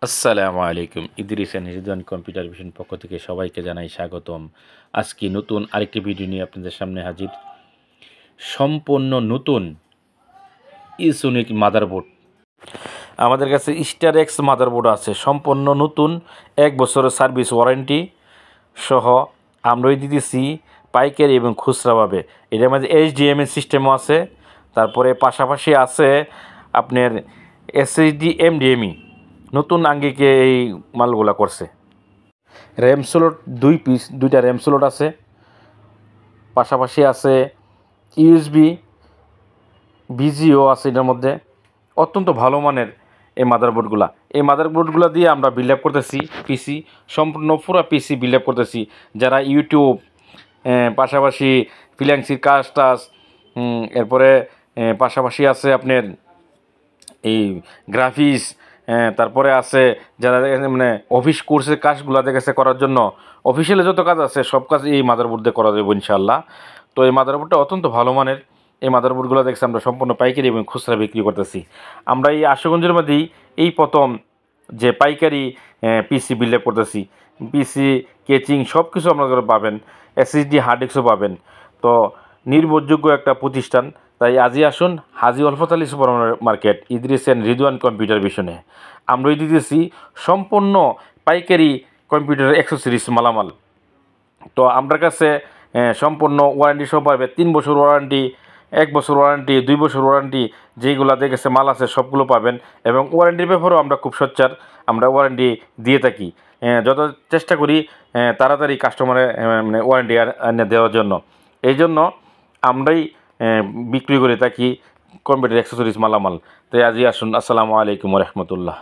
আসসালামু আলাইকুম। Idris and Ridwan computer vision পক্ষ থেকে সবাইকে জানাই স্বাগতম। আজকে নতুন আরেকটি ভিডিও নিয়ে আপনাদের সামনে হাজির। সম্পূর্ণ নতুন ইউনিক মাদারবোর্ড আমাদের কাছে স্টার এক্স মাদারবোর্ড আছে, সম্পূর্ণ নতুন 1 বছরের সার্ভিস ওয়ারেন্টি সহ আমরাই দিতেছি পাইকারি এবং খুচরাভাবে। এটার মধ্যে এইচডিএমআই সিস্টেমও আছে, তারপরে পাশাপাশি আছে আপনার এসএসডি এমডিএমই। নতুন আঙ্গিকে এই মালগুলা করছে। র্যাম স্লট 2 পিস, 2টা র্যাম স্লট আছে, পাশাপাশি আছে ইউএসবি ভিজিও আছে এটার মধ্যে। অত্যন্ত ভালো মানের এই মাদারবোর্ডগুলা। এই মাদারবোর্ডগুলো দিয়ে আমরা বিল্ড আপ করতেছি পিসি, সম্পূর্ণ পুরো পিসি বিল্ড আপ করতেছি। যারা ইউটিউব পাশাপাশি ফ্রিল্যান্সিং কাজ টাজ, এরপরে পাশাপাশি আছে আপনার এই গ্রাফিক্স, তারপরে আছে যারা মানে অফিস কোর্সের কাজগুলো দেখেছে করার জন্য, অফিসিয়ালি যত কাজ আছে সব কাজ এই মাদারবোর্ড দিয়ে করা যাবে ইনশাআল্লাহ। তো এই মাদারবোর্ডটা অত্যন্ত ভালো মানের। এই মাদারবোর্ডগুলো দেখছি আমরা সম্পূর্ণ পাইকারি এবং খুচরা বিক্রি করতেছি। আমরা এই আশুগঞ্জের মধ্যেই এই প্রথম যে পাইকারি পিসি বিল্ড আপ করতেছি। পিসি কেচিং সব কিছু আপনারা পাবেন, এসএসডি হার্ড ডিস্কও পাবেন। তো নির্ভরযোগ্য একটা প্রতিষ্ঠান। তাই আজই আসুন Haji Olfat Ali super market, Idris and Ridwan computer ভিশনে। আমরাই দিতেছি সম্পূর্ণ পাইকারি কম্পিউটার অ্যাক্সেসরিজ মালামাল। তো আমার কাছে সম্পূর্ণ ওয়ারেন্টি সহ পাবে। 3 বছর ওয়ারেন্টি, 1 বছর ওয়ারেন্টি, 2 বছর ওয়ারেন্টি, যেইগুলো দেখেছে মাল আছে সবগুলো পাবেন। এবং ওয়ারেন্টির ব্যাপারেও আমরা খুব সোচ্চার, আমরা ওয়ারেন্টি দিয়ে থাকি। যত চেষ্টা করি তাড়াতাড়ি কাস্টমারের মানে ওয়ারেন্টি দেওয়ার জন্য। এই জন্য আমরাই বিক্রি করে থাকি কম্পিউটার অ্যাক্সেসরিজ মালামাল। তাই আজই আসুন। আসসালামু আলাইকুম ওয়া রাহমাতুল্লাহ।